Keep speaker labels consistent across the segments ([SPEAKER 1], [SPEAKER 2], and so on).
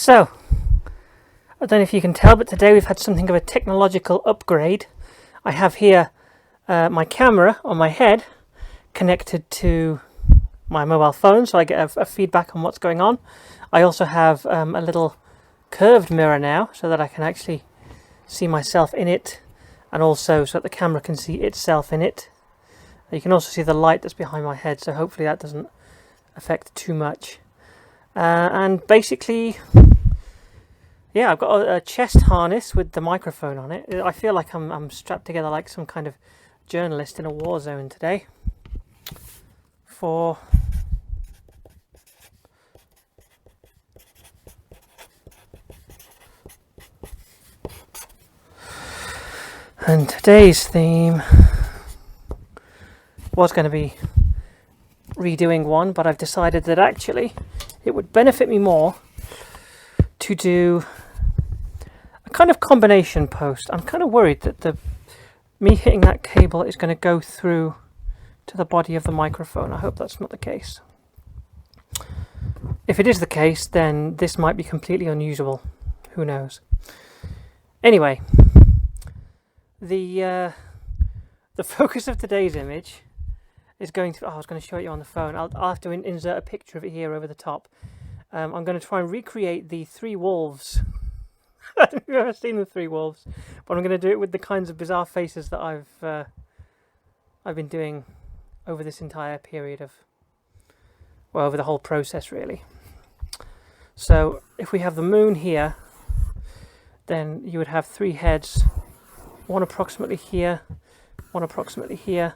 [SPEAKER 1] So, I don't know if you can tell, but today we've had something of a technological upgrade. I have here my camera on my head connected to my mobile phone, so I get a feedback on what's going on. I also have a little curved mirror now, so that I can actually see myself in it, and also so that the camera can see itself in it. You can also see the light that's behind my head, so hopefully that doesn't affect too much. And basically, yeah, I've got a chest harness with the microphone on it. I feel like I'm strapped together like some kind of journalist in a war zone today. And today's theme was going to be redoing one, but I've decided that actually it would benefit me more to do a kind of combination post. I'm kind of worried that me hitting that cable is going to go through to the body of the microphone. I hope that's not the case. If it is the case, then this might be completely unusable. Who knows? Anyway, the focus of today's image is going to... I was going to show it you on the phone. I'll have to insert a picture of it here over the top. I'm going to try and recreate the three wolves. I don't know if you've ever seen the three wolves, but I'm going to do it with the kinds of bizarre faces that I've been doing over this entire period of... well, over the whole process, really. So, if we have the moon here, then you would have three heads. One approximately here, one approximately here,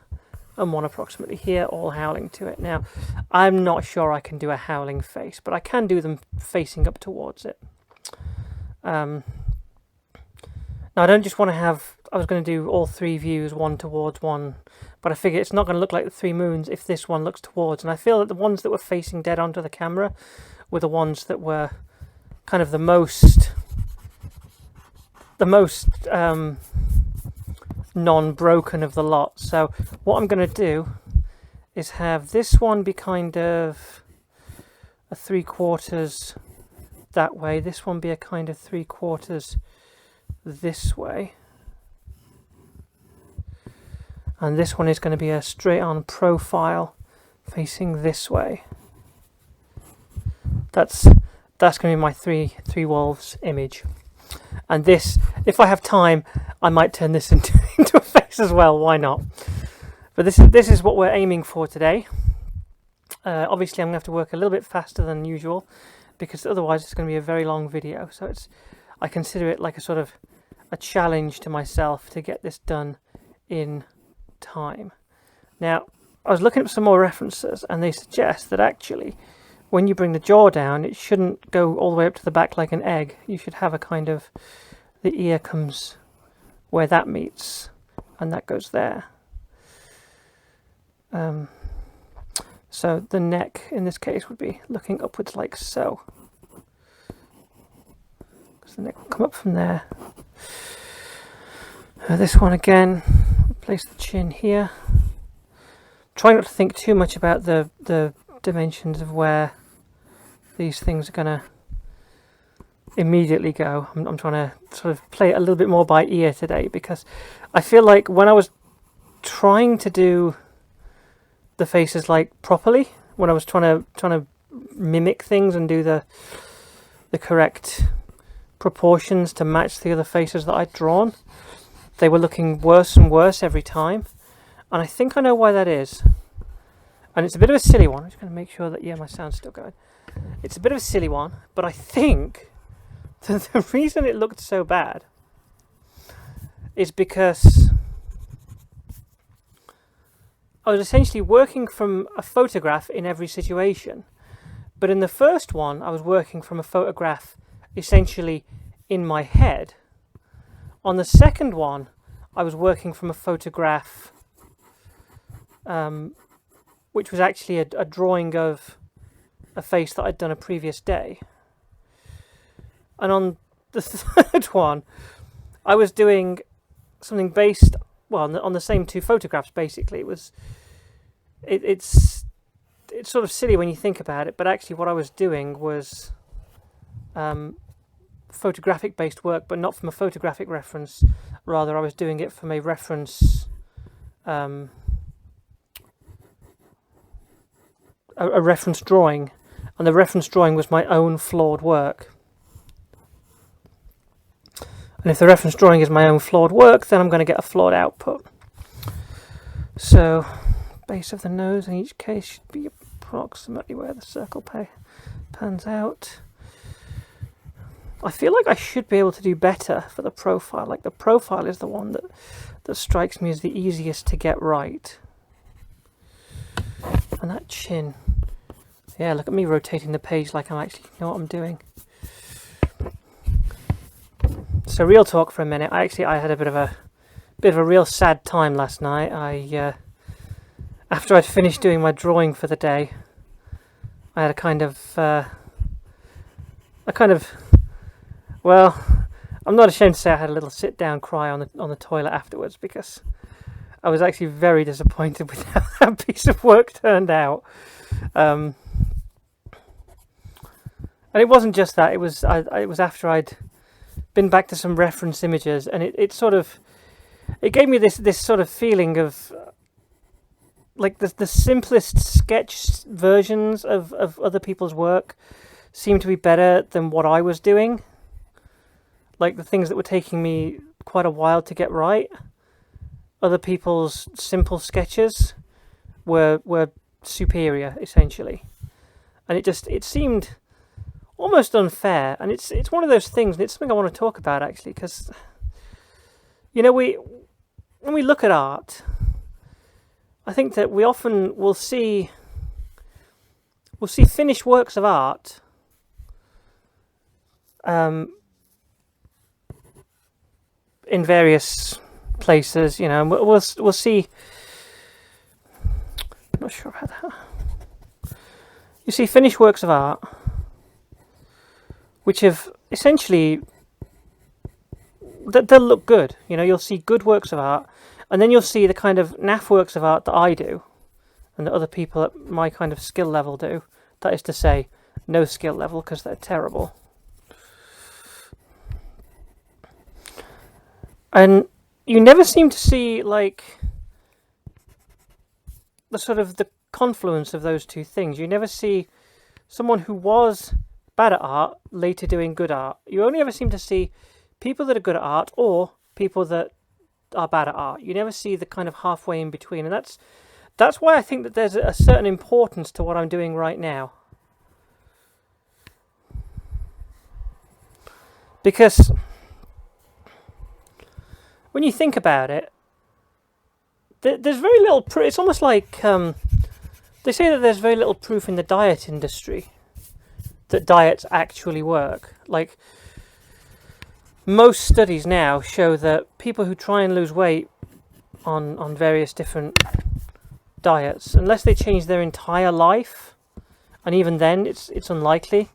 [SPEAKER 1] and one approximately here, all howling to it. Now, I'm not sure I can do a howling face, but I can do them facing up towards it. Now, I don't just want to have... I was going to do all three views, one towards one, but I figure it's not going to look like the three moons if this one looks towards. And I feel that the ones that were facing dead onto the camera were the ones that were kind of the most non-broken of the lot. So what I'm going to do is have this one be kind of a 3/4 that way, this one be a kind of 3/4 this way, and this one is going to be a straight on profile facing this way. That's going to be my three wolves image. And this, if I have time, I might turn this into a face as well. Why not? But this is what we're aiming for today. Obviously, I'm going to have to work a little bit faster than usual, because otherwise it's going to be a very long video. So I consider it like a sort of a challenge to myself to get this done in time. Now, I was looking at some more references, and they suggest that actually, when you bring the jaw down, it shouldn't go all the way up to the back like an egg. You should have a kind of... the ear comes where that meets, and that goes there. So the neck, in this case, would be looking upwards like so. Because the neck will come up from there. This one again, place the chin here. Try not to think too much about the dimensions of where these things are going to immediately go. I'm trying to sort of play it a little bit more by ear today, because I feel like when I was trying to do the faces like properly, when I was trying to mimic things and do the correct proportions to match the other faces that I'd drawn, they were looking worse and worse every time, and I think I know why that is. And it's a bit of a silly one. I'm just going to make sure that, yeah, my sound's still going. It's a bit of a silly one, but I think that the reason it looked so bad is because I was essentially working from a photograph in every situation. But in the first one, I was working from a photograph essentially in my head. On the second one, I was working from a photograph which was actually a drawing of a face that I'd done a previous day. And on the third one, I was doing something based, well, on the same two photographs, basically. It's sort of silly when you think about it, but actually what I was doing was photographic based work, but not from a photographic reference. Rather, I was doing it from a reference, a reference drawing, and the reference drawing was my own flawed work. And if the reference drawing is my own flawed work, then I'm going to get a flawed output. So, base of the nose in each case should be approximately where the circle pans out. I feel like I should be able to do better for the profile. Like, the profile is the one that strikes me as the easiest to get right. And that chin. Yeah, look at me rotating the page like I actually know what I'm doing. So real talk for a minute. I had a bit of a real sad time last night. After I'd finished doing my drawing for the day, I had a kind of well, I'm not ashamed to say I had a little sit down cry on the toilet afterwards, because I was actually very disappointed with how that piece of work turned out. And it wasn't just that. It was after I'd been back to some reference images, and it gave me this sort of feeling of like the simplest sketch versions of other people's work seemed to be better than what I was doing. Like, the things that were taking me quite a while to get right, other people's simple sketches were superior, essentially. And it seemed almost unfair, and it's one of those things, and it's something I want to talk about, actually, because, you know, when we look at art, I think that we often will see finished works of art in various places, you know, and we'll see. I'm not sure about that. You see finished works of art which have essentially, they'll look good. You know, you'll see good works of art, and then you'll see the kind of naff works of art that I do, and that other people at my kind of skill level do. That is to say, no skill level, because they're terrible. And you never seem to see, like, the sort of the confluence of those two things. You never see someone who was bad at art later doing good art. You only ever seem to see people that are good at art or people that are bad at art. You never see the kind of halfway in between, and that's why I think that there's a certain importance to what I'm doing right now. Because when you think about it, there's very little proof. It's almost like they say that there's very little proof in the diet industry that diets actually work. Like, most studies now show that people who try and lose weight on various different diets, unless they change their entire life, and even then it's unlikely,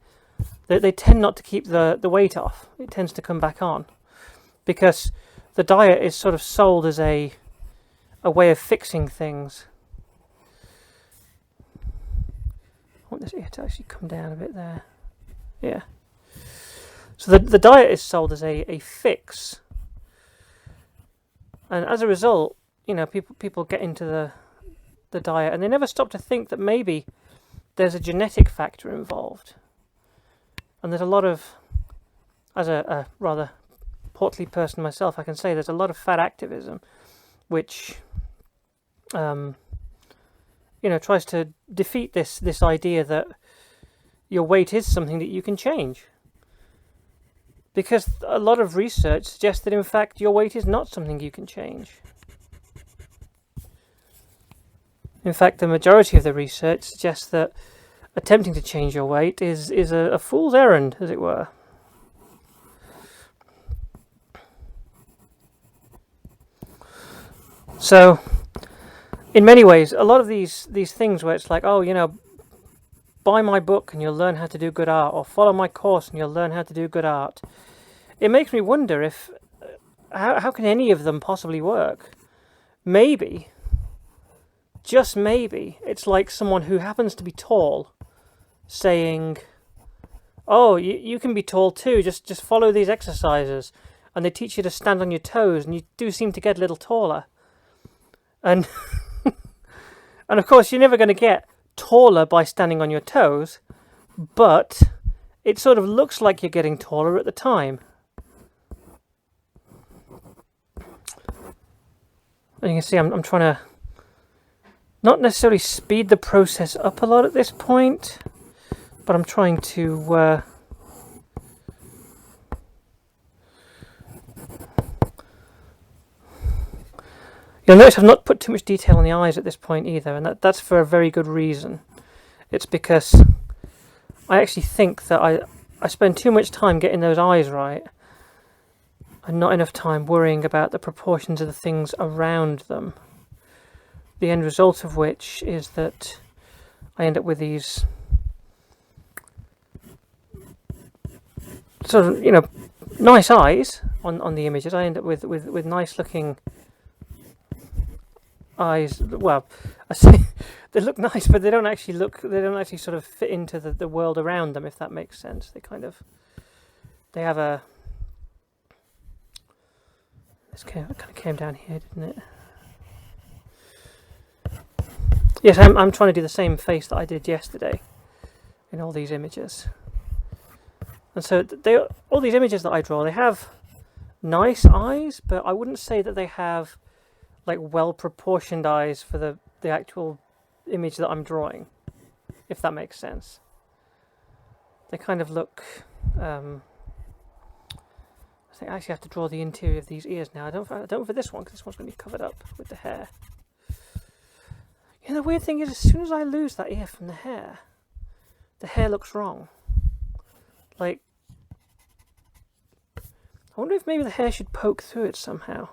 [SPEAKER 1] they tend not to keep the weight off. It tends to come back on, because the diet is sort of sold as a way of fixing things. I want this ear to actually come down a bit there. Yeah. So the diet is sold as a fix, and as a result, you know, people get into the diet, and they never stop to think that maybe there's a genetic factor involved, and there's a lot of, as a rather portly person myself, I can say there's a lot of fat activism, which you know, tries to defeat this idea that your weight is something that you can change. Because a lot of research suggests that, in fact, your weight is not something you can change. In fact, the majority of the research suggests that attempting to change your weight is a fool's errand, as it were. So, in many ways, a lot of these things where it's like, oh, you know, buy my book and you'll learn how to do good art, or follow my course and you'll learn how to do good art. It makes me wonder if, how can any of them possibly work? Maybe, just maybe, it's like someone who happens to be tall saying, oh, you can be tall too, just follow these exercises. And they teach you to stand on your toes, and you do seem to get a little taller. And and of course, you're never going to get taller by standing on your toes, but it sort of looks like you're getting taller at the time. And you can see I'm trying to not necessarily speed the process up a lot at this point, but I'm trying to you'll notice I've not put too much detail on the eyes at this point either, and that's for a very good reason. It's because I actually think that I spend too much time getting those eyes right and not enough time worrying about the proportions of the things around them. The end result of which is that I end up with these sort of, you know, nice eyes on the images. I end up with nice looking eyes. Well, I say they look nice, but they don't actually sort of fit into the world around them, if that makes sense. They have a, this kind of came down here, didn't it? Yes, I'm trying to do the same face that I did yesterday in all these images. And so all these images that I draw, they have nice eyes, but I wouldn't say that they have like well proportioned eyes for the actual image that I'm drawing, if that makes sense. They kind of look I think I actually have to draw the interior of these ears now. I don't for this one, because this one's going to be covered up with the hair. You know, the weird thing is, as soon as I lose that ear from the hair looks wrong. Like, I wonder if maybe the hair should poke through it somehow.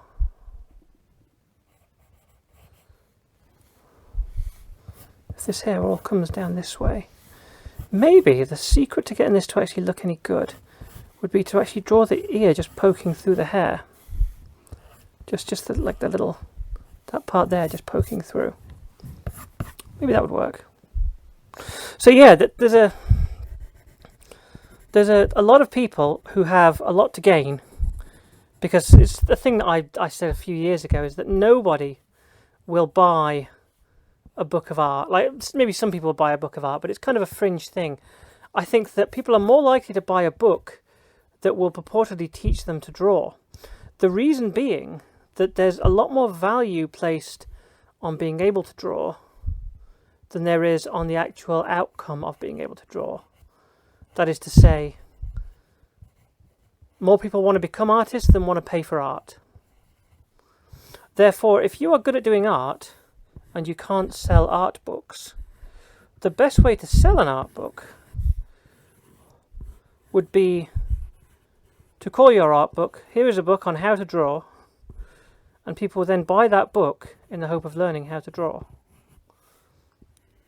[SPEAKER 1] If this hair all comes down this way. Maybe the secret to getting this to actually look any good would be to actually draw the ear just poking through the hair. Just like the little, that part there just poking through. Maybe that would work. So yeah, there's a lot of people who have a lot to gain, because it's the thing that I said a few years ago, is that nobody will buy a book of art. Like, maybe some people will buy a book of art, but it's kind of a fringe thing. I think that people are more likely to buy a book that will purportedly teach them to draw. The reason being that there's a lot more value placed on being able to draw than there is on the actual outcome of being able to draw. That is to say, more people want to become artists than want to pay for art. Therefore, if you are good at doing art and you can't sell art books, the best way to sell an art book would be to call your art book, here is a book on how to draw, and people will then buy that book in the hope of learning how to draw.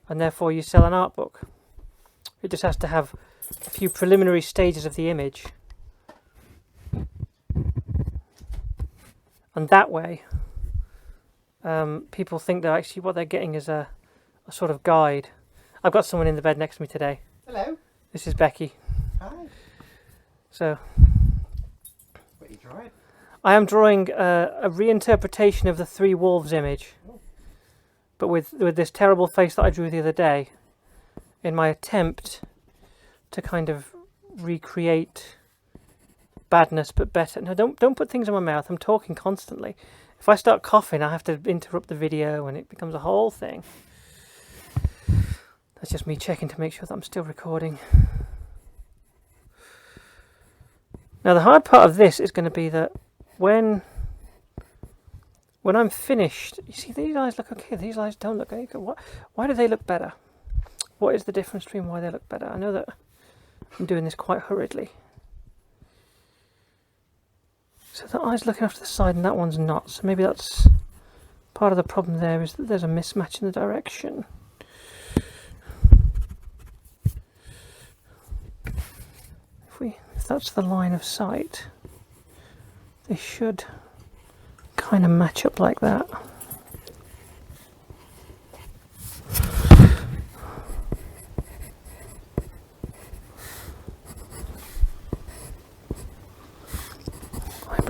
[SPEAKER 1] And therefore you sell an art book. It just has to have a few preliminary stages of the image. And that way, people think that actually what they're getting is a sort of guide. I've got someone in the bed next to me today.
[SPEAKER 2] Hello.
[SPEAKER 1] This is Becky.
[SPEAKER 2] Hi.
[SPEAKER 1] So,
[SPEAKER 2] What are you drawing?
[SPEAKER 1] I am drawing a reinterpretation of the Three Wolves image. But with this terrible face that I drew the other day, in my attempt to kind of recreate badness but better. No, don't put things in my mouth. I'm talking constantly. If I start coughing, I have to interrupt the video, and it becomes a whole thing. That's just me checking to make sure that I'm still recording. Now, the hard part of this is going to be that when I'm finished, you see, these eyes look okay, these eyes don't look any good. Why do they look better? What is the difference between why they look better? I know that I'm doing this quite hurriedly. So that eye's looking off to the side and that one's not. So maybe that's part of the problem there, is that there's a mismatch in the direction. If that's the line of sight, they should kind of match up like that.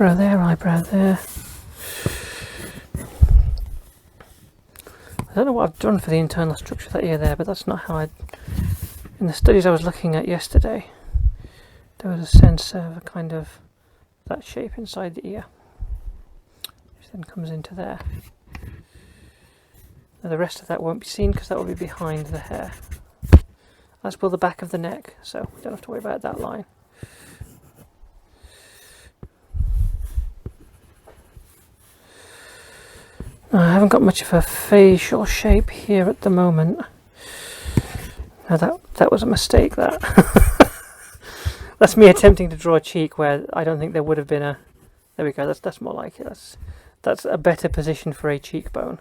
[SPEAKER 1] eyebrow there, eyebrow there. I don't know what I've done for the internal structure of that ear there, but that's not how in the studies I was looking at yesterday, there was a sense of a kind of that shape inside the ear, which then comes into there. Now the rest of that won't be seen because that will be behind the hair. As will the back of the neck, so we don't have to worry about that line. I haven't got much of a facial shape here at the moment. Now that was a mistake, that. That's me attempting to draw a cheek where I don't think there would have been a... There we go, that's more like it. That's a better position for a cheekbone.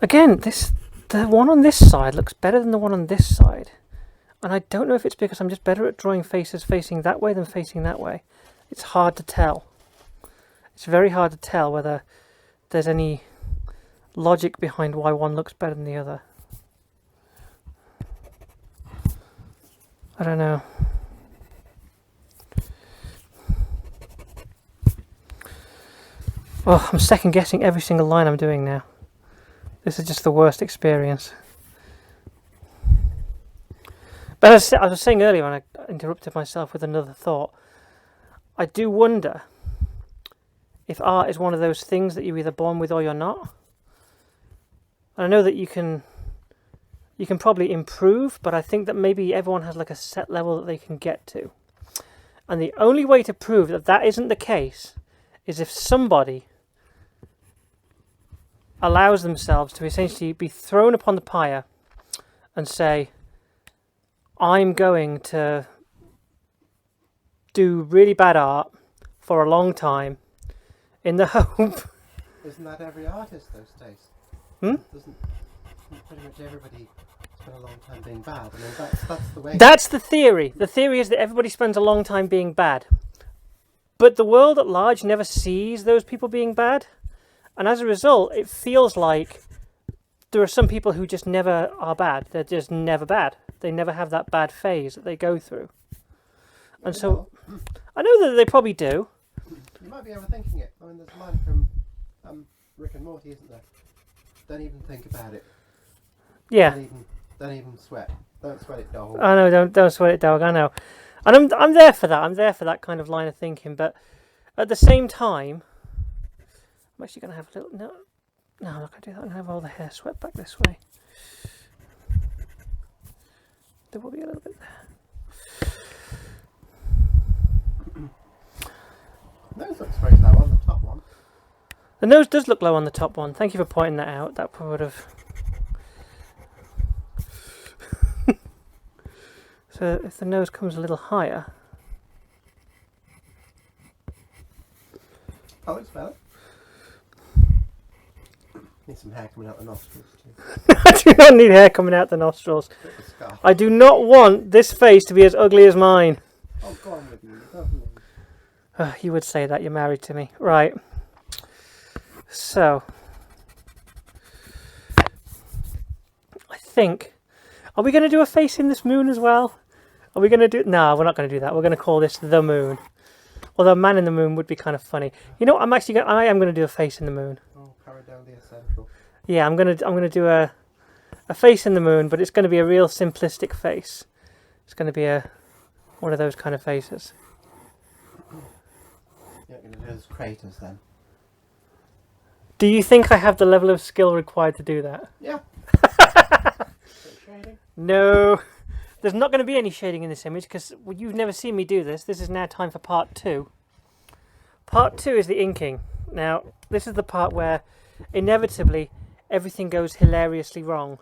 [SPEAKER 1] Again, the one on this side looks better than the one on this side. And I don't know if it's because I'm just better at drawing faces facing that way than facing that way. It's hard to tell. It's very hard to tell whether there's any logic behind why one looks better than the other. I don't know. Oh, I'm second guessing every single line I'm doing now. This is just the worst experience. But as I was saying earlier when I interrupted myself with another thought, I do wonder if art is one of those things that you're either born with or you're not. And I know that you can probably improve, but I think that maybe everyone has like a set level that they can get to. And the only way to prove that that isn't the case is if somebody allows themselves to essentially be thrown upon the pyre and say, I'm going to do really bad art for a long time in the hope...
[SPEAKER 2] Isn't that every artist those days? Doesn't pretty much everybody spend a long time being bad? I mean, that's the way...
[SPEAKER 1] That's the theory. The theory is that everybody spends a long time being bad. But the world at large never sees those people being bad. And as a result, it feels like there are some people who just never are bad. They're just never bad. They never have that bad phase that they go through. And so, I know that they probably do.
[SPEAKER 2] You might be overthinking it. I mean, there's a line from Rick and Morty, isn't there? Don't even think about it.
[SPEAKER 1] Yeah.
[SPEAKER 2] Don't even sweat. Don't sweat it, dog.
[SPEAKER 1] I know, don't sweat it, dog, I know. And I'm there for that. I'm there for that kind of line of thinking. But at the same time, I'm actually going to have a little... No, I'm not going to do that. I'm going to have all the hair swept back this way. There will be a little bit there.
[SPEAKER 2] Nose looks very low on the top one.
[SPEAKER 1] The nose does look low on the top one. Thank you for pointing that out. That would have... So if the nose comes a little higher...
[SPEAKER 2] Oh, it's better. Need some hair coming out the nostrils too.
[SPEAKER 1] I do not need hair coming out the nostrils. I do not want this face to be as ugly as mine.
[SPEAKER 2] Oh, go on with you.
[SPEAKER 1] You would say that, you're married to me. Right. So. I think... Are we going to do a face in this moon as well? Are we going to do... No, we're not going to do that. We're going to call this the moon. Although man in the moon would be kind of funny. You know what? I am going to do a face in the moon.
[SPEAKER 2] Oh, Paradolia Central.
[SPEAKER 1] Yeah, I'm going to do a face in the moon, but it's going to be a real simplistic face. It's going to be one of those kind of faces.
[SPEAKER 2] You're going to do those craters then?
[SPEAKER 1] Do you think I have the level of skill required to do that?
[SPEAKER 2] Yeah. Shading?
[SPEAKER 1] No. There's not going to be any shading in this image because you've never seen me do this. This is now time for part 2. Part 2 is the inking. Now, this is the part where inevitably everything goes hilariously wrong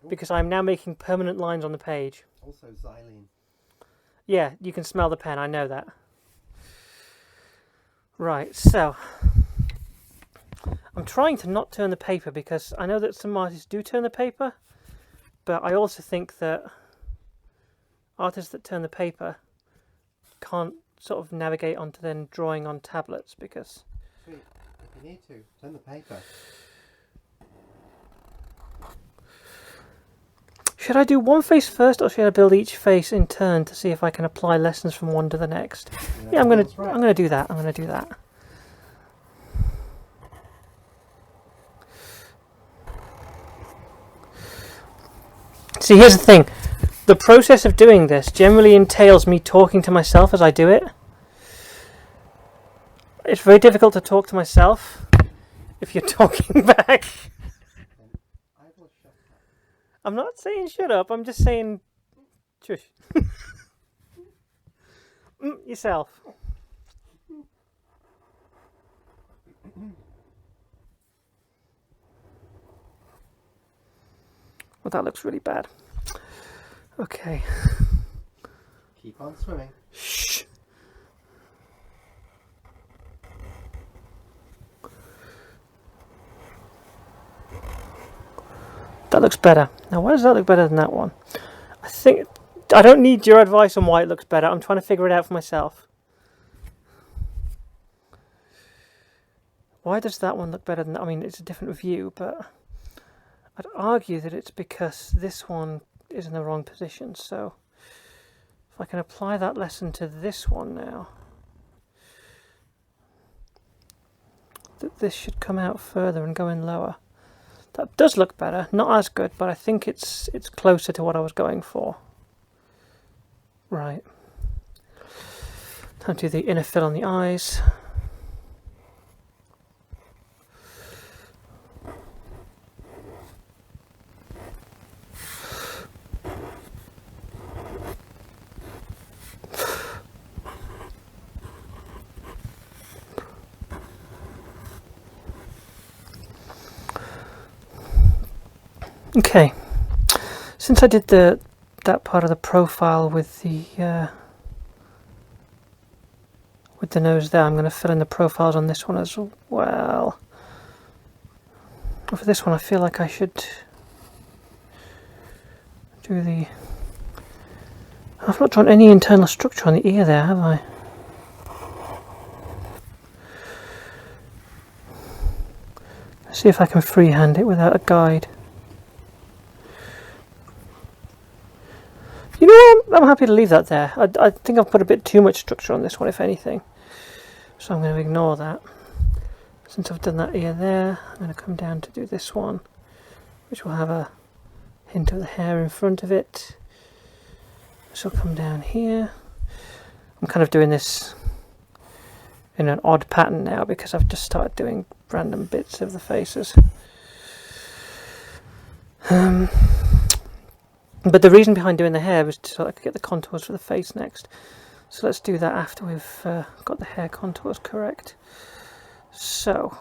[SPEAKER 1] because I'm now making permanent lines on the page.
[SPEAKER 2] Also xylene.
[SPEAKER 1] Yeah, you can smell the pen, I know that. Right, so I'm trying to not turn the paper because I know that some artists do turn the paper, but I also think that artists that turn the paper can't sort of navigate onto then drawing on tablets because...
[SPEAKER 2] Sweet. If you need to, turn the paper.
[SPEAKER 1] Should I do one face first, or should I build each face in turn to see if I can apply lessons from one to the next? Yeah, I'm gonna do that. I'm gonna do that. See, here's the thing. The process of doing this generally entails me talking to myself as I do it. It's very difficult to talk to myself if you're talking back. I'm not saying shut up, I'm just saying shush. Yourself. Well, that looks really bad. Okay.
[SPEAKER 2] Keep on swimming.
[SPEAKER 1] Shh. That looks better. Now, why does that look better than that one? I don't need your advice on why it looks better. I'm trying to figure it out for myself. Why does that one look better than that? I mean, it's a different view, but I'd argue that it's because this one is in the wrong position. So if I can apply that lesson to this one now, that this should come out further and go in lower. That does look better. Not as good, but I think it's closer to what I was going for. Right. Time to do the inner fill on the eyes. Okay, since I did that part of the profile with the nose there, I'm going to fill in the profiles on this one as well. For this one, I feel like I should do the... I've not drawn any internal structure on the ear there, have I? Let's see if I can freehand it without a guide. You know what? I'm happy to leave that there. I think I've put a bit too much structure on this one, if anything. So I'm going to ignore that. Since I've done that ear there, I'm going to come down to do this one, which will have a hint of the hair in front of it. This will come down here. I'm kind of doing this in an odd pattern now because I've just started doing random bits of the faces. But the reason behind doing the hair was so I could get the contours for the face next. So let's do that after we've got the hair contours correct. So,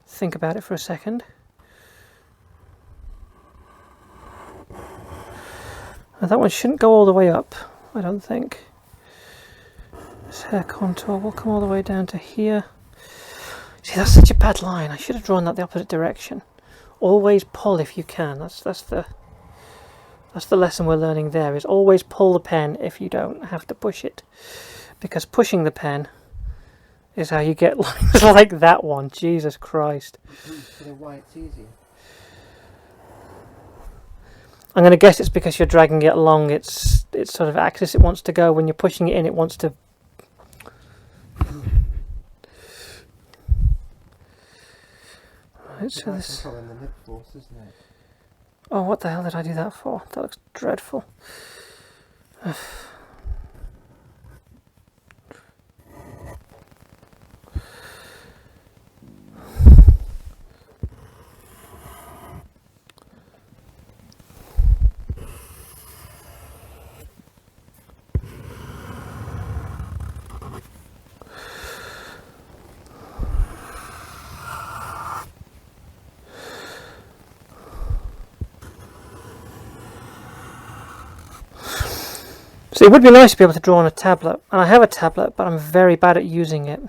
[SPEAKER 1] think about it for a second. Now that one shouldn't go all the way up, I don't think. This hair contour will come all the way down to here. See, that's such a bad line. I should have drawn that the opposite direction. Always pull if you can. That's the lesson we're learning there, is always pull the pen if you don't have to push it. Because pushing the pen is how you get lines like that one. Jesus Christ.
[SPEAKER 2] So then why it's easier?
[SPEAKER 1] I'm going to guess it's because you're dragging it along its sort of axis it wants to go. When you're pushing it in, it wants to... Right, so this...
[SPEAKER 2] controlling the lip force, isn't it?
[SPEAKER 1] Oh, what the hell did I do that for? That looks dreadful. So it would be nice to be able to draw on a tablet, and I have a tablet, but I'm very bad at using it.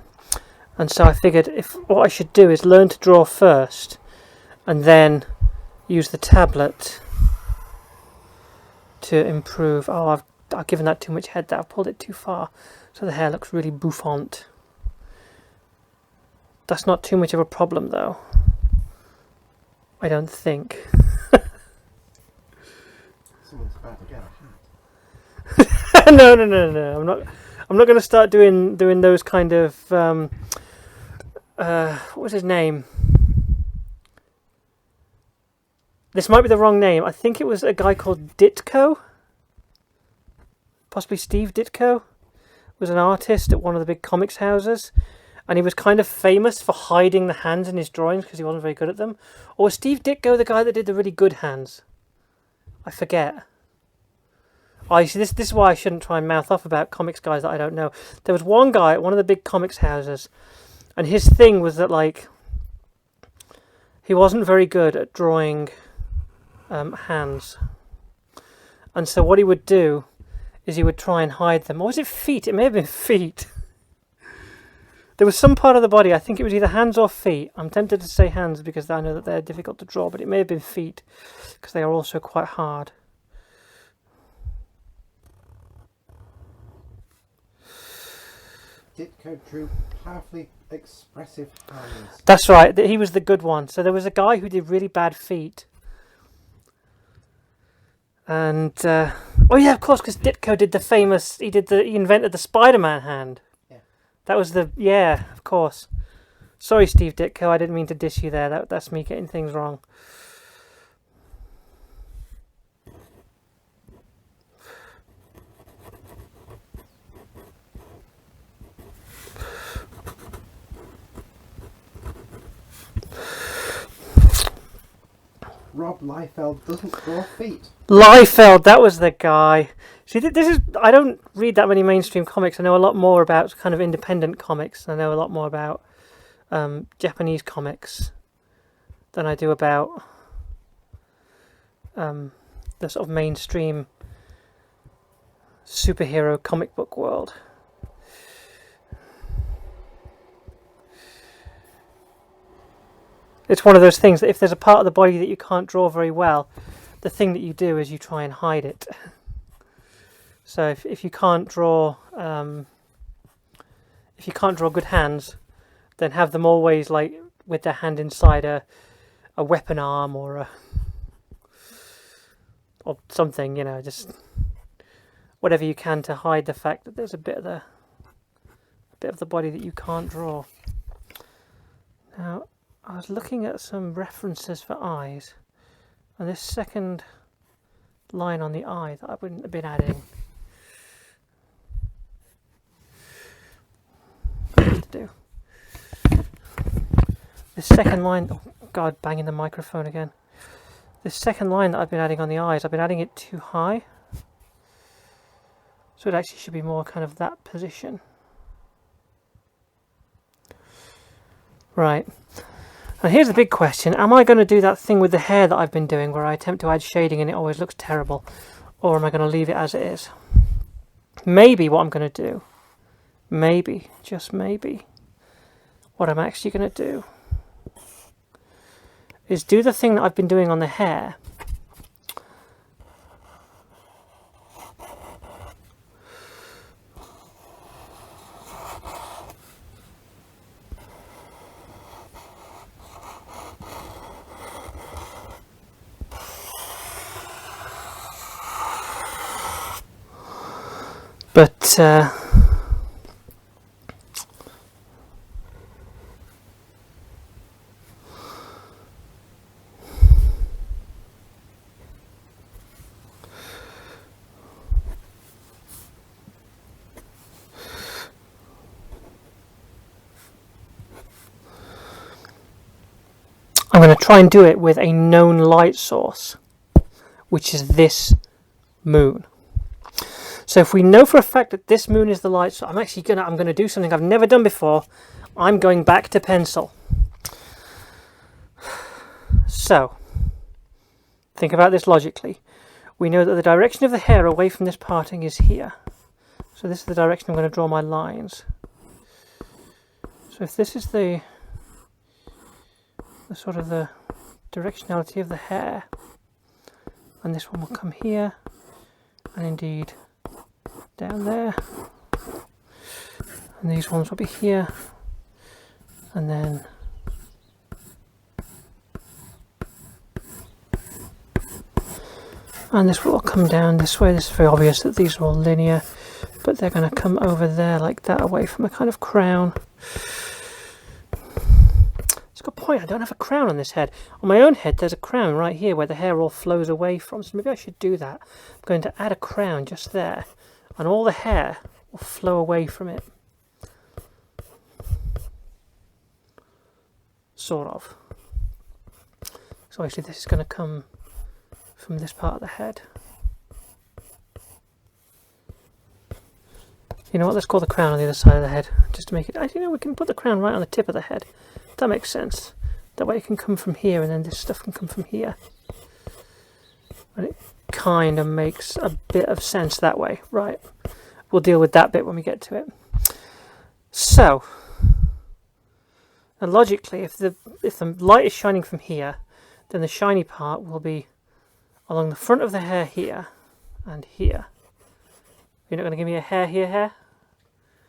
[SPEAKER 1] And so I figured what I should do is learn to draw first, and then use the tablet to improve. Oh, I've given that too much head there. I've pulled it too far, so the hair looks really bouffant. That's not too much of a problem, though. I don't think.
[SPEAKER 2] someone's about to get a hat.
[SPEAKER 1] No, no, no, no. I'm not going to start doing those kind of. What was his name? This might be the wrong name. I think it was a guy called Ditko. Possibly Steve Ditko. Was an artist at one of the big comics houses. And he was kind of famous for hiding the hands in his drawings because he wasn't very good at them. Or was Steve Ditko the guy that did the really good hands? I forget. Oh, you see, this is why I shouldn't try and mouth off about comics guys that I don't know. There was one guy at one of the big comics houses, and his thing was that, like, he wasn't very good at drawing hands. And so what he would do is he would try and hide them. Or was it feet? It may have been feet. There was some part of the body, I think it was either hands or feet. I'm tempted to say hands because I know that they're difficult to draw, but it may have been feet because they are also quite hard.
[SPEAKER 2] Ditko drew powerfully expressive hands.
[SPEAKER 1] That's right, he was the good one. So there was a guy who did really bad feet. And, oh yeah, of course, because Ditko did the famous, he invented the Spider-Man hand.
[SPEAKER 2] Yeah.
[SPEAKER 1] That was yeah, of course. Sorry, Steve Ditko, I didn't mean to diss you there. That's me getting things wrong.
[SPEAKER 2] Rob Liefeld doesn't draw feet.
[SPEAKER 1] Liefeld, that was the guy. See, this is, I don't read that many mainstream comics. I know a lot more about kind of independent comics. I know a lot more about Japanese comics than I do about the sort of mainstream superhero comic book world. It's one of those things that if there's a part of the body that you can't draw very well, the thing that you do is you try and hide it. So if you can't draw good hands, then have them always like with their hand inside a weapon arm or something, you know, just whatever you can to hide the fact that there's a bit of the body that you can't draw. Now, I was looking at some references for eyes, and this second line on the eye that I wouldn't have been adding. What to do? This second line, oh God, banging the microphone again. This second line that I've been adding on the eyes, I've been adding it too high. So it actually should be more kind of that position. Right. Now here's the big question. Am I going to do that thing with the hair that I've been doing where I attempt to add shading and it always looks terrible? Or am I going to leave it as it is? Maybe what I'm going to do, maybe, just maybe, what I'm actually going to do is do the thing that I've been doing on the hair. But I'm going to try and do it with a known light source, which is this moon. So if we know for a fact that this moon is the light source, I'm going to do something I've never done before. I'm going back to pencil. So think about this logically. We know that the direction of the hair away from this parting is here. So this is the direction I'm going to draw my lines. So if this is the sort of the directionality of the hair, and this one will come here, and indeed down there, and these ones will be here, and then And this will all come down this way. This is very obvious that these are all linear, but they're going to come over there like that, away from a kind of crown. It's a good point. I don't have a crown on this head. On my own head, there's a crown right here where the hair all flows away from. So maybe I should do that. I'm going to add a crown just there, and all the hair will flow away from it. Sort of. So actually, this is going to come from this part of the head. You know what? Let's call the crown on the other side of the head, just to make it. You know, we can put the crown right on the tip of the head. That makes sense. That way it can come from here, and then this stuff can come from here. And it kind of makes a bit of sense that way. Right. We'll deal with that bit when we get to it. So, and logically, if the light is shining from here, then the shiny part will be along the front of the hair here and here. You're not going to give me a hair here, hair?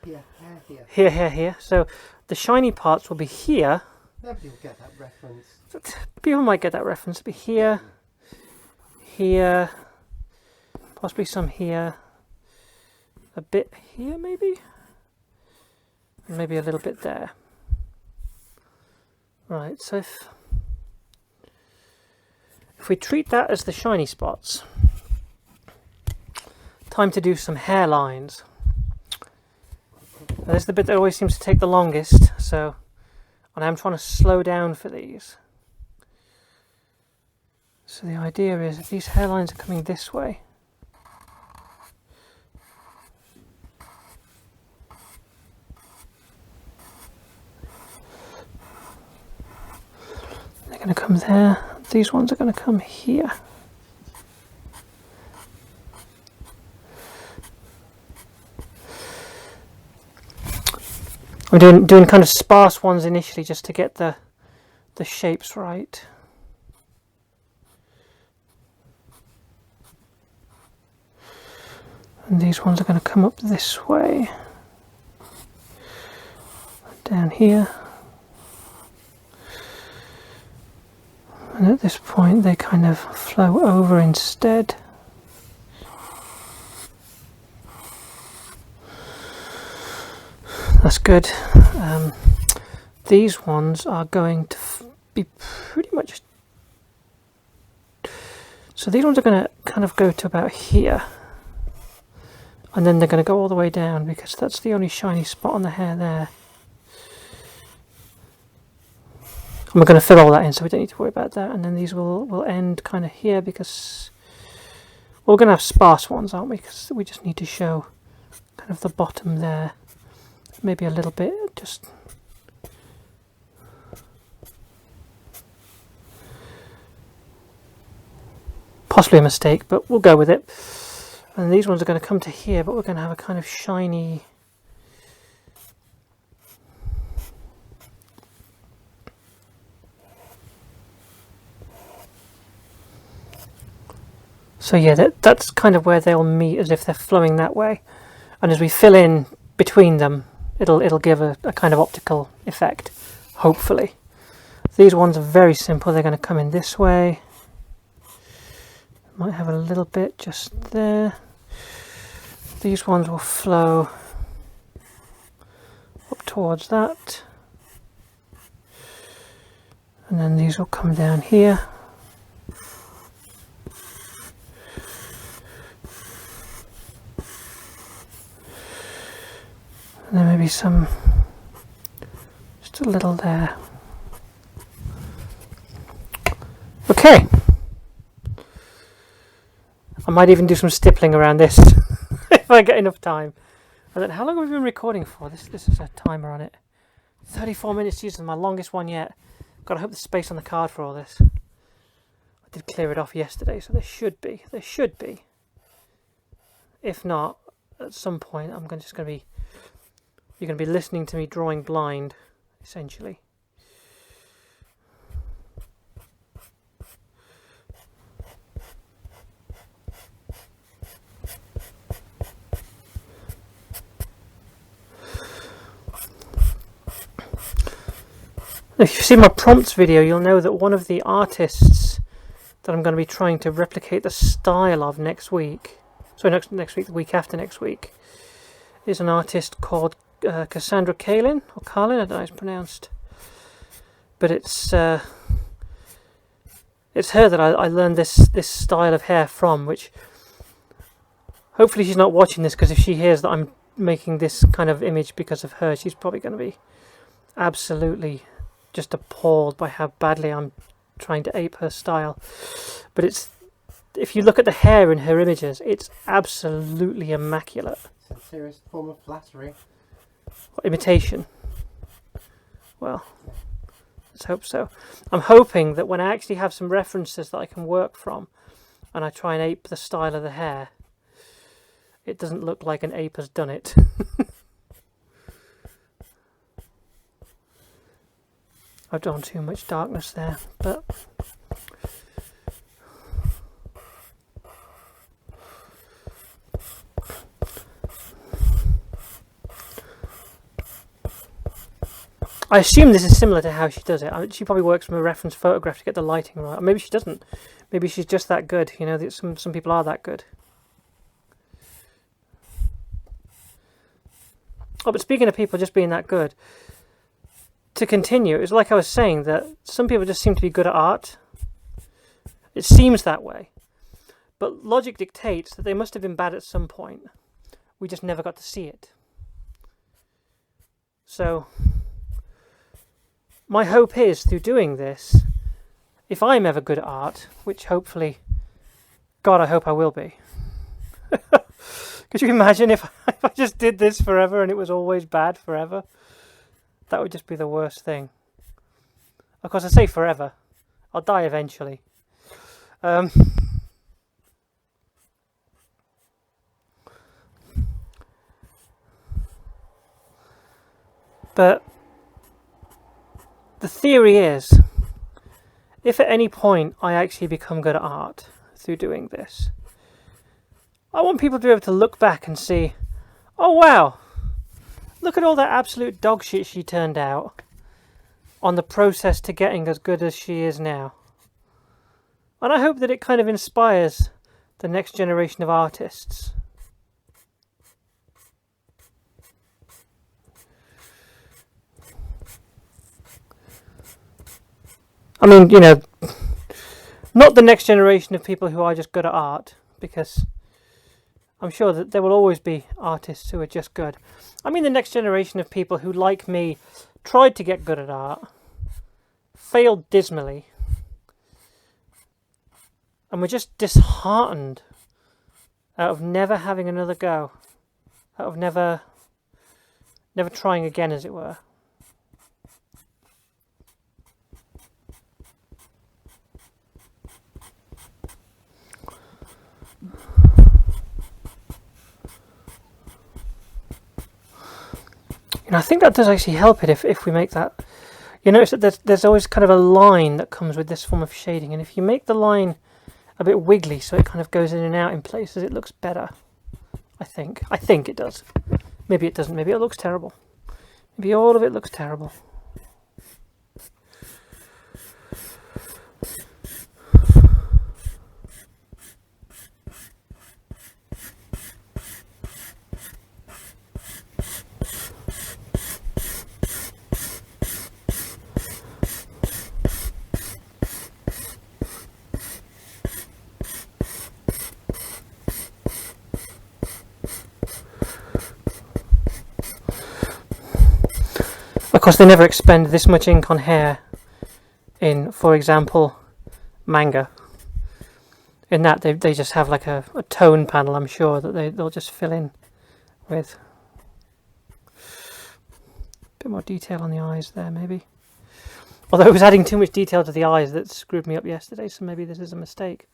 [SPEAKER 2] Yeah, hair here.
[SPEAKER 1] Here, hair here. So the shiny parts will be here.
[SPEAKER 2] Nobody will get that reference.
[SPEAKER 1] People might get that reference. It'll be here, here, possibly some here, a bit here maybe, and maybe a little bit there. Right, so if we treat that as the shiny spots, time to do some hairlines. Now, this is the bit that always seems to take the longest, so and I'm trying to slow down for these. So the idea is if these hairlines are coming this way, they're going to come there. These ones are going to come here. I'm doing kind of sparse ones initially just to get the shapes right. And these ones are going to come up this way. Down here. And at this point they kind of flow over instead. That's good. These ones are going to be pretty much... So these ones are going to kind of go to about here. And then they're going to go all the way down because that's the only shiny spot on the hair there. And we're going to fill all that in, so we don't need to worry about that. And then these will end kind of here because... Well, we're going to have sparse ones, aren't we? Because we just need to show kind of the bottom there. Maybe a little bit, just... Possibly a mistake, but we'll go with it. And these ones are going to come to here, but we're going to have a kind of shiny... So yeah, that's kind of where they'll meet, as if they're flowing that way. And as we fill in between them, it'll give a kind of optical effect, hopefully. These ones are very simple. They're going to come in this way. Might have a little bit just there. These ones will flow up towards that. And then these will come down here. And then maybe some, just a little there. Okay. I might even do some stippling around this if I get enough time. And then, how long have we been recording for? This is a timer on it. 34 minutes. Jesus, my longest one yet. God, I hope there's space on the card for all this. I did clear it off yesterday, so there should be. There should be. If not, at some point, I'm just going to be... You're going to be listening to me drawing blind, essentially. If you've seen my prompts video, you'll know that one of the artists that I'm going to be trying to replicate the style of next week. So next week, the week after next week, is an artist called Cassandra Kalin, or Carlin, I don't know how it's pronounced. But it's her that I learned this style of hair from, which hopefully she's not watching this, because if she hears that I'm making this kind of image because of her, she's probably going to be absolutely just appalled by how badly I'm trying to ape her style. But if you look at the hair in her images, it's absolutely immaculate.
[SPEAKER 2] Sincerest form of flattery.
[SPEAKER 1] Imitation. Well, let's hope so. I'm hoping that when I actually have some references that I can work from, and I try and ape the style of the hair, it doesn't look like an ape has done it. I've done too much darkness there, but I assume this is similar to how she does it. She probably works from a reference photograph to get the lighting right. Or maybe she doesn't. Maybe she's just that good. You know, some people are that good. Oh, but speaking of people just being that good, to continue, it's like I was saying, that some people just seem to be good at art. It seems that way. But logic dictates that they must have been bad at some point. We just never got to see it. So my hope is, through doing this, if I'm ever good at art, which hopefully, God, I hope I will be. Could you imagine if I just did this forever and it was always bad forever? That would just be the worst thing. Of course, I say forever. I'll die eventually. But the theory is, if at any point I actually become good at art through doing this, I want people to be able to look back and see, oh wow, look at all that absolute dog shit she turned out on the process to getting as good as she is now. And I hope that it kind of inspires the next generation of artists. I mean, you know, not the next generation of people who are just good at art, because I'm sure that there will always be artists who are just good. I mean the next generation of people who, like me, tried to get good at art, failed dismally, and were just disheartened out of never having another go, out of never trying again, as it were. And I think that does actually help it if we make that. You notice that there's always kind of a line that comes with this form of shading, and if you make the line a bit wiggly so it kind of goes in and out in places, it looks better. I think it does. Maybe it doesn't. Maybe it looks terrible. Maybe all of it looks terrible. Of course, they never expend this much ink on hair in, for example, manga. In that, they just have like a tone panel, I'm sure, that they'll just fill in with. A bit more detail on the eyes there, maybe. Although it was adding too much detail to the eyes that screwed me up yesterday, so maybe this is a mistake.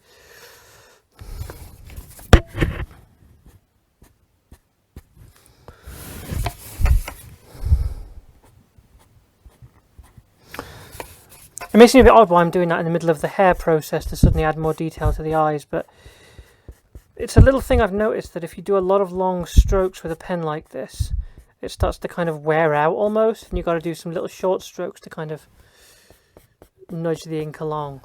[SPEAKER 1] It makes me a bit odd why I'm doing that in the middle of the hair process to suddenly add more detail to the eyes, but it's a little thing I've noticed, that if you do a lot of long strokes with a pen like this, it starts to kind of wear out almost, and you've got to do some little short strokes to kind of nudge the ink along.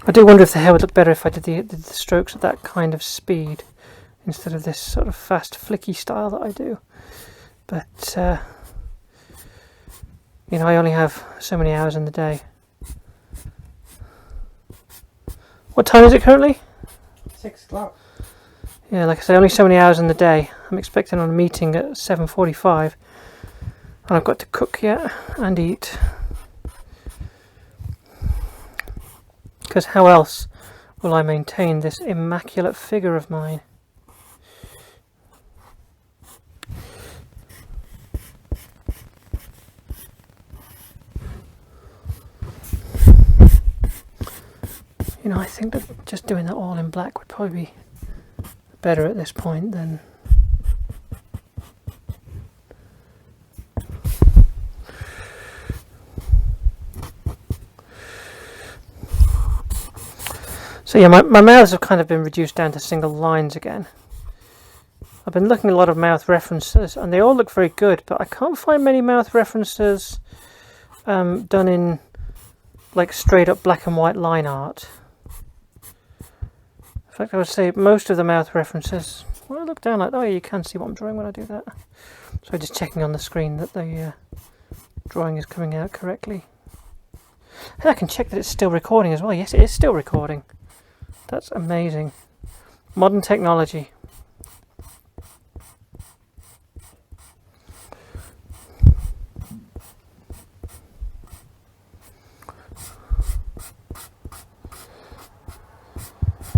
[SPEAKER 1] I do wonder if the hair would look better if I did the strokes at that kind of speed instead of this sort of fast flicky style that I do. But you know, I only have so many hours in the day. What time is it currently?
[SPEAKER 2] 6 o'clock.
[SPEAKER 1] Yeah, like I say, only so many hours in the day. I'm expecting on a meeting at 7:45, and I've got to cook yet and eat. Because how else will I maintain this immaculate figure of mine? You know, I think that just doing that all in black would probably be better at this point than... So yeah, my mouths have kind of been reduced down to single lines again. I've been looking at a lot of mouth references and they all look very good, but I can't find many mouth references done in like straight up black and white line art. In fact, I would say most of the mouth references, when I look down like, oh yeah, you can see what I'm drawing when I do that. So just checking on the screen that the drawing is coming out correctly. And I can check that it's still recording as well. Yes, it is still recording. That's amazing. Modern technology.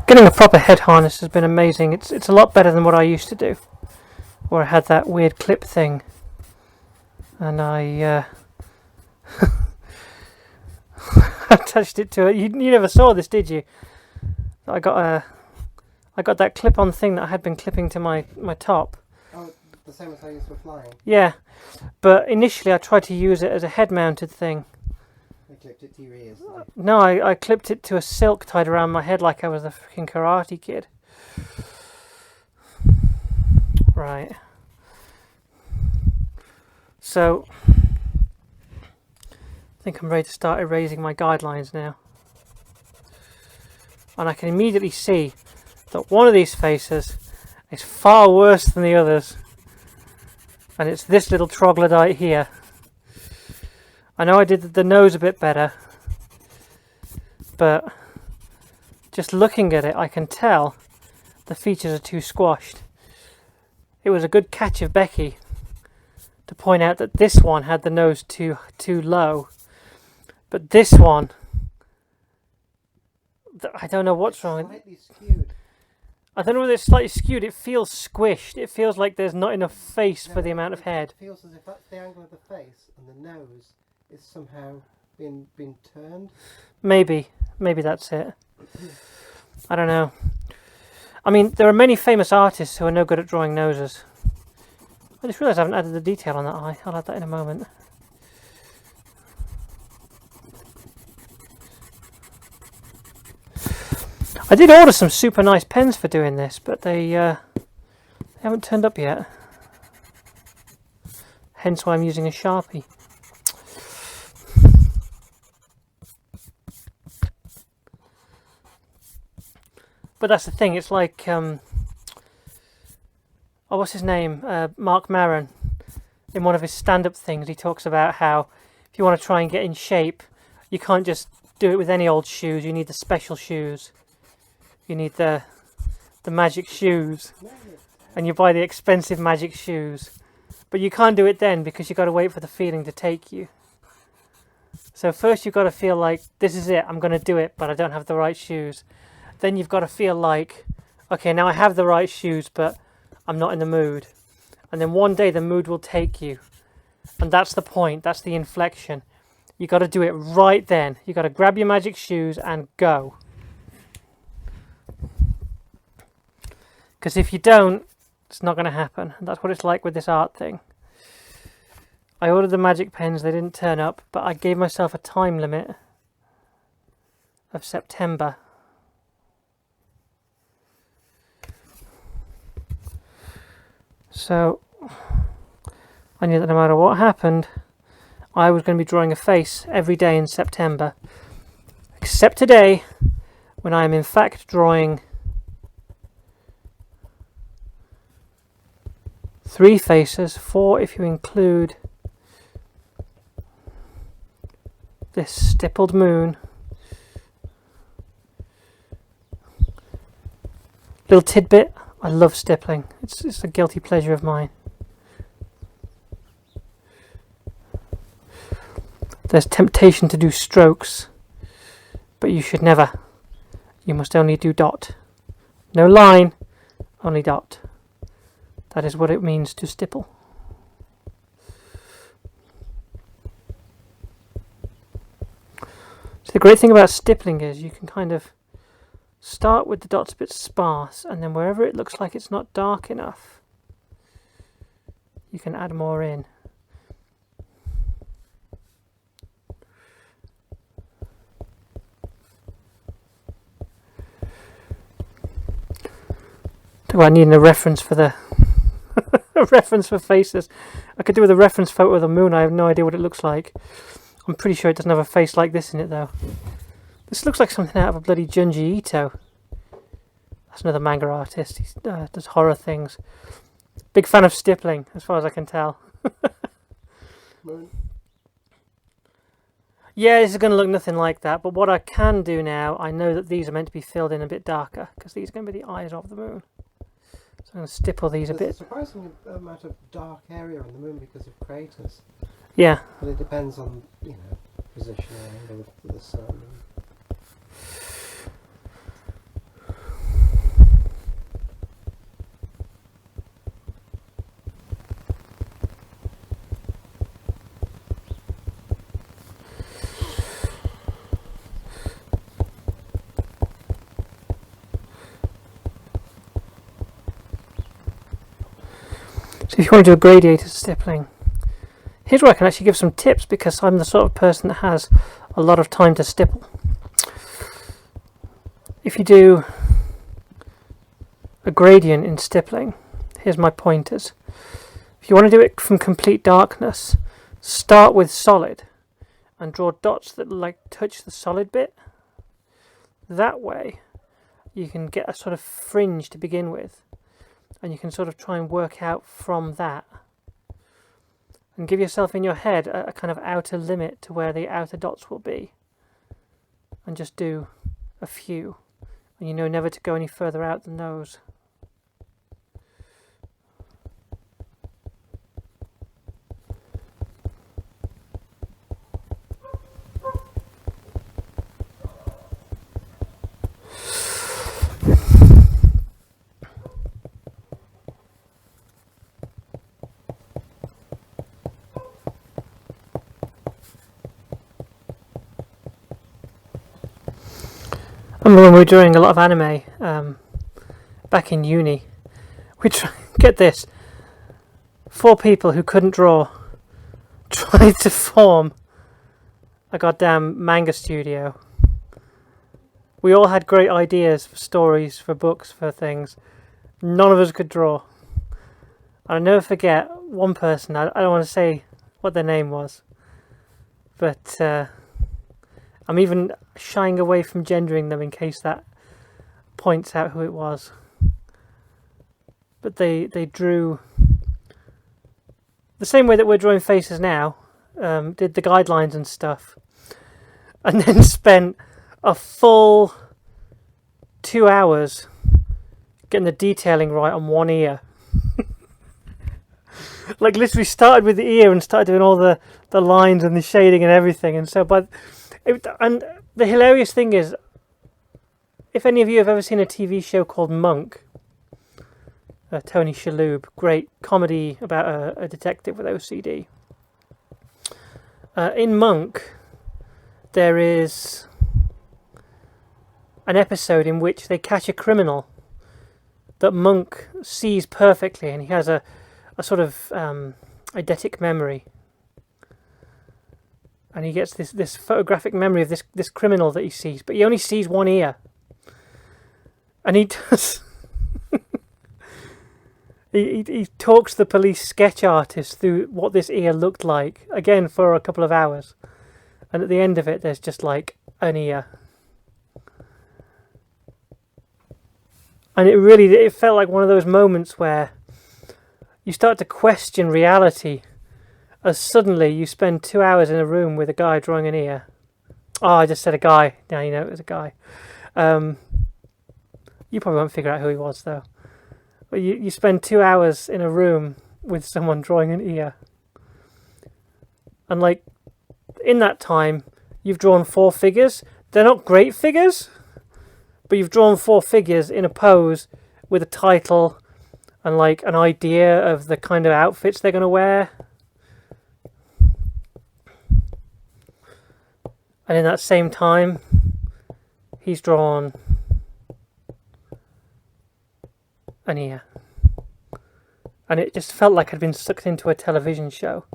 [SPEAKER 1] Getting a proper head harness has been amazing. It's a lot better than what I used to do, where I had that weird clip thing, and I attached it to it. You never saw this, did you? I got that clip-on thing that I had been clipping to my top.
[SPEAKER 2] Oh, the same as I used for flying.
[SPEAKER 1] Yeah, but initially I tried to use it as a head-mounted thing.
[SPEAKER 2] I clipped it to your ears.
[SPEAKER 1] No, I clipped it to a silk tied around my head like I was a freaking Karate Kid. Right. So, I think I'm ready to start erasing my guidelines now. And I can immediately see that one of these faces is far worse than the others. And it's this little troglodyte here. I know I did the nose a bit better, but just looking at it I can tell the features are too squashed. It was a good catch of Becky to point out that this one had the nose too low, but this one, I don't know what's wrong.
[SPEAKER 2] Slightly skewed.
[SPEAKER 1] I don't know whether it's slightly skewed. It feels squished. It feels like there's not enough face for the amount of head.
[SPEAKER 2] It feels as if that's the angle of the face and the nose is somehow been turned.
[SPEAKER 1] Maybe that's it. I don't know. I mean, there are many famous artists who are no good at drawing noses. I just realised I haven't added the detail on that eye. I'll add that in a moment. I did order some super nice pens for doing this, but they haven't turned up yet. Hence why I'm using a Sharpie. But that's the thing, it's like, oh, what's his name? Mark Maron. In one of his stand-up things, he talks about how if you want to try and get in shape, you can't just do it with any old shoes, you need the special shoes. You need the magic shoes. And you buy the expensive magic shoes. But you can't do it then because you've got to wait for the feeling to take you. So first you've got to feel like, this is it, I'm going to do it, but I don't have the right shoes. Then you've got to feel like, okay, now I have the right shoes, but I'm not in the mood. And then one day the mood will take you. And that's the point, that's the inflection. You've got to do it right then. You've got to grab your magic shoes and go. Because if you don't, it's not going to happen. And that's what it's like with this art thing. I ordered the magic pens, they didn't turn up, but I gave myself a time limit of September. So, I knew that no matter what happened, I was going to be drawing a face every day in September. Except today, when I am in fact drawing 3 faces, 4 if you include this stippled moon. Little tidbit, I love stippling. It's a guilty pleasure of mine. There's temptation to do strokes, but you should never. You must only do dot. No line, only dot. That is what it means to stipple. So the great thing about stippling is you can kind of start with the dots a bit sparse, and then wherever it looks like it's not dark enough, you can add more in. Talk about needing a reference for the a reference for faces. I could do with a reference photo of the moon. I have no idea what it looks like. I'm pretty sure it doesn't have a face like this in it though. This looks like something out of a bloody Junji Ito. That's another manga artist. He does horror things. Big fan of stippling, as far as I can tell.
[SPEAKER 2] Moon.
[SPEAKER 1] Yeah, this is going to look nothing like that. But what I can do now, I know that these are meant to be filled in a bit darker, because these are going to be the eyes of the moon. So I'm going to stipple these a bit.
[SPEAKER 2] There's a surprising amount of dark area on the moon because of craters.
[SPEAKER 1] Yeah.
[SPEAKER 2] But it depends on, position and angle of the sun.
[SPEAKER 1] So if you want to do a gradiated stippling, here's where I can actually give some tips, because I'm the sort of person that has a lot of time to stipple. If you do a gradient in stippling, here's my pointers. If you want to do it from complete darkness, start with solid and draw dots that touch the solid bit. That way you can get a sort of fringe to begin with, and you can sort of try and work out from that and give yourself in your head a kind of outer limit to where the outer dots will be, and just do a few, and you know never to go any further out than those. I remember when we were doing a lot of anime back in uni, get this, 4 people who couldn't draw tried to form a goddamn manga studio. We all had great ideas for stories, for books, for things. None of us could draw. I'll never forget one person, I don't want to say what their name was, but I'm even shying away from gendering them in case that points out who it was. But they drew the same way that we're drawing faces now, did the guidelines and stuff, and then spent a full 2 hours getting the detailing right on one ear. Like literally started with the ear and started doing all the lines and the shading and everything. And so and the hilarious thing is, if any of you have ever seen a TV show called Monk, Tony Shalhoub, great comedy about a detective with OCD. In Monk, there is an episode in which they catch a criminal that Monk sees perfectly, and he has a sort of eidetic memory. And he gets this photographic memory of this criminal that he sees, but he only sees one ear. And he does... he talks the police sketch artist through what this ear looked like, again, for a couple of hours. And at the end of it, there's just like an ear. And it felt like one of those moments where you start to question reality as suddenly you spend 2 hours in a room with a guy drawing an ear. Oh, I just said a guy. Now you know it was a guy. You probably won't figure out who he was though. But you spend 2 hours in a room with someone drawing an ear. And like, in that time, you've drawn 4 figures. They're not great figures, but you've drawn 4 figures in a pose with a title and like an idea of the kind of outfits they're going to wear. And in that same time, he's drawn an ear. And it just felt like I'd been sucked into a television show.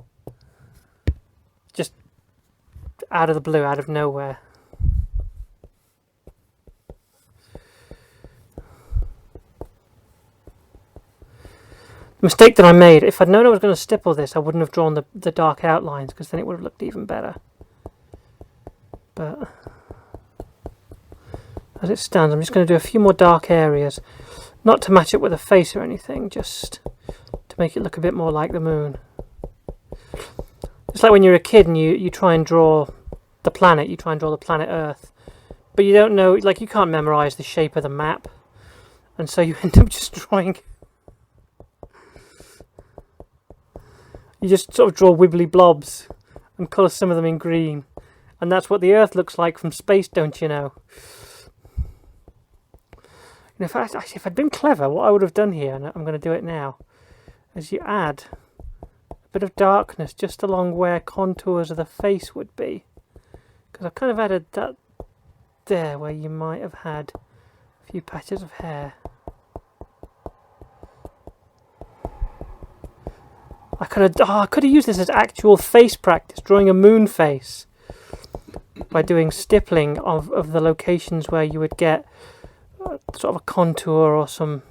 [SPEAKER 1] Just out of the blue, out of nowhere. The mistake that I made, if I'd known I was going to stipple this, I wouldn't have drawn the dark outlines, because then it would have looked even better. But as it stands, I'm just going to do a few more dark areas. Not to match it with a face or anything, just to make it look a bit more like the moon. It's like when you're a kid and you try and draw the planet, you try and draw the planet Earth. But you don't know, like you can't memorise the shape of the map. And so you end up just drawing... You just sort of draw wibbly blobs and colour some of them in green. And that's what the Earth looks like from space, don't you know? And if I'd been clever, what I would have done here, and I'm going to do it now, is you add a bit of darkness just along where contours of the face would be. Because I've kind of added that there where you might have had a few patches of hair. I could have used this as actual face practice, drawing a moon face by doing stippling of the locations where you would get sort of a contour or some...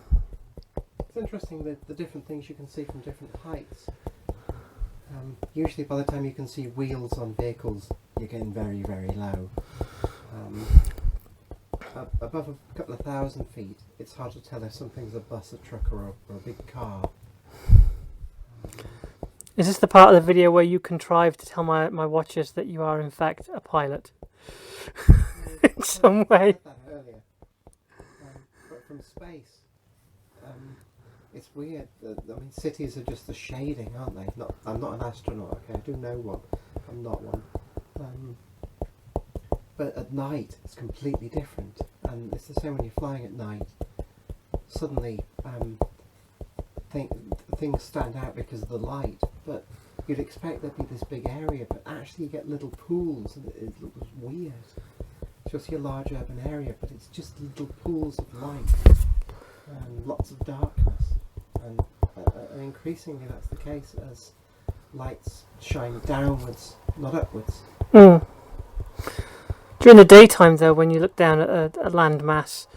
[SPEAKER 2] It's interesting the different things you can see from different heights. Usually by the time you can see wheels on vehicles, you're getting very, very low. Above a couple of 1,000 feet, it's hard to tell if something's a bus, a truck or a big car.
[SPEAKER 1] Is this the part of the video where you contrive to tell my watchers that you are in fact a pilot? In some way.
[SPEAKER 2] I said that earlier. But from space, it's weird. I mean, cities are just the shading, aren't they? I'm not an astronaut, okay? I do know one. I'm not one. But at night, it's completely different. And it's the same when you're flying at night. Suddenly, things stand out because of the light, but you'd expect there'd be this big area, but actually you get little pools and it looks weird. You'll see a large urban area, but it's just little pools of light and lots of darkness, and increasingly that's the case as lights shine downwards, not upwards.
[SPEAKER 1] During the daytime though, when you look down at a landmass,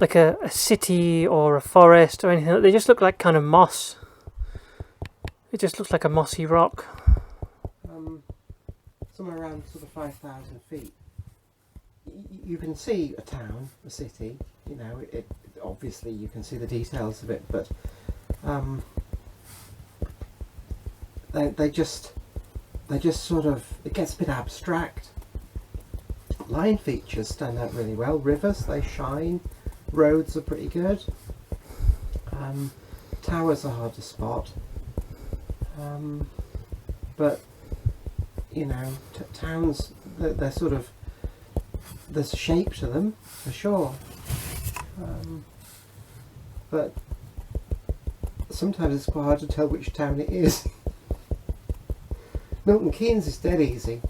[SPEAKER 1] like a city or a forest or anything, they just look like kind of moss. It just looks like a mossy rock.
[SPEAKER 2] Somewhere around sort of 5,000 feet. You can see a town, a city, you know, it obviously you can see the details of it, but they just sort of, it gets a bit abstract. Line features stand out really well. Rivers, they shine. Roads are pretty good. Towers are hard to spot. But you know, towns, they're sort of, there's shape to them for sure. But sometimes it's quite hard to tell which town it is. Milton Keynes is dead easy.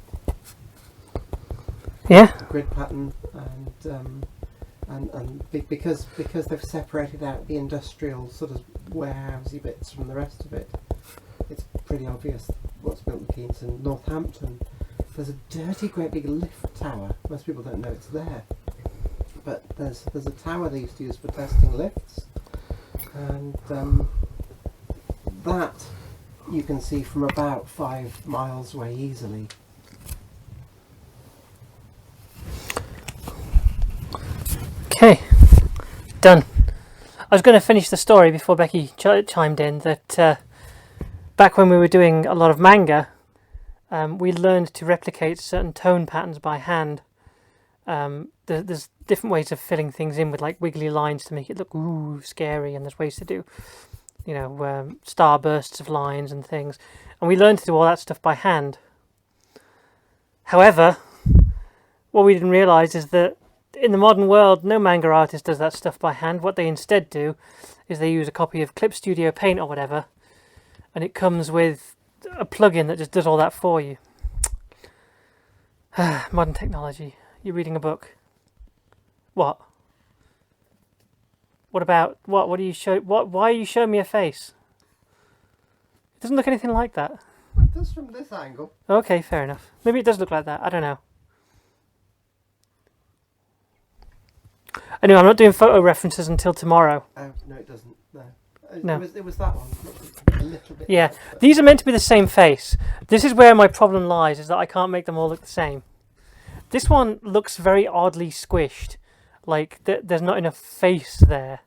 [SPEAKER 1] Yeah.
[SPEAKER 2] The grid pattern and because they've separated out the industrial sort of warehousey bits from the rest of it, it's pretty obvious what's Milton Keynes. And Northampton, there's a dirty great big lift tower. Most people don't know it's there, but there's a tower they used to use for testing lifts, and that you can see from about 5 miles away easily.
[SPEAKER 1] Okay, done. I was going to finish the story before Becky chimed in that back when we were doing a lot of manga, we learned to replicate certain tone patterns by hand. There's different ways of filling things in with like wiggly lines to make it look scary, and there's ways to do, starbursts of lines and things. And we learned to do all that stuff by hand. However, what we didn't realise is that in the modern world, no manga artist does that stuff by hand. What they instead do is they use a copy of Clip Studio Paint or whatever, and it comes with a plugin that just does all that for you. Modern technology. You're reading a book. What? What about what? What do you show? What? Why are you showing me a face? It doesn't look anything like that.
[SPEAKER 2] Well, it does from this angle.
[SPEAKER 1] Okay, fair enough. Maybe it does look like that. I don't know. Anyway, I'm not doing photo references until tomorrow.
[SPEAKER 2] Oh, no, it doesn't. No.
[SPEAKER 1] No.
[SPEAKER 2] It was that one. A little bit.
[SPEAKER 1] Yeah,
[SPEAKER 2] like, but
[SPEAKER 1] these are meant to be the same face. This is where my problem lies, is that I can't make them all look the same. This one looks very oddly squished. Like, there's not enough face there.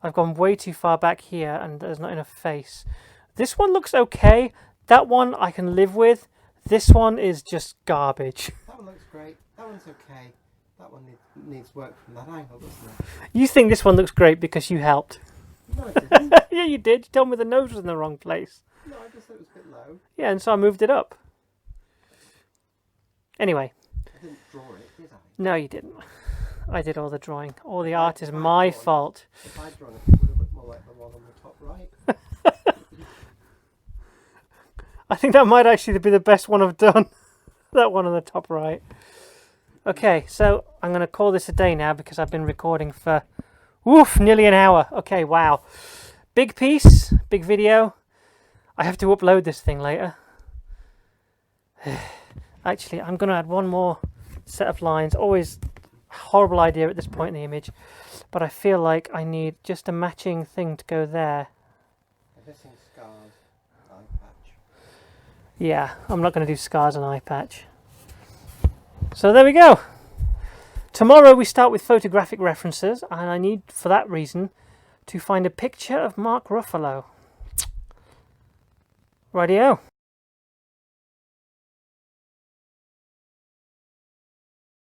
[SPEAKER 1] I've gone way too far back here and there's not enough face. This one looks okay. That one I can live with. This one is just garbage.
[SPEAKER 2] That one looks great. That one's okay. That one needs work from that angle, doesn't it?
[SPEAKER 1] You think this one looks great because you helped.
[SPEAKER 2] No, I didn't.
[SPEAKER 1] Yeah, you did. You told me the nose was in the wrong place.
[SPEAKER 2] No, I just thought it was a bit low.
[SPEAKER 1] Yeah, and so I moved it up. Anyway.
[SPEAKER 2] I didn't draw it, did I?
[SPEAKER 1] No, you didn't. I did all the drawing. All the art is my fault.
[SPEAKER 2] If I'd drawn it, it would have looked more like the one on the top right.
[SPEAKER 1] I think that might actually be the best one I've done. That one on the top right. Okay, so I'm going to call this a day now because I've been recording for nearly an hour. Okay, wow. Big piece, big video. I have to upload this thing later. Actually, I'm going to add one more set of lines. Always a horrible idea at this point in the image, but I feel like I need just a matching thing to go there.
[SPEAKER 2] Missing scars, eye patch.
[SPEAKER 1] Yeah, I'm not going to do scars and eye patch. So there we go. Tomorrow we start with photographic references, and I need, for that reason, to find a picture of Mark Ruffalo. Rightio.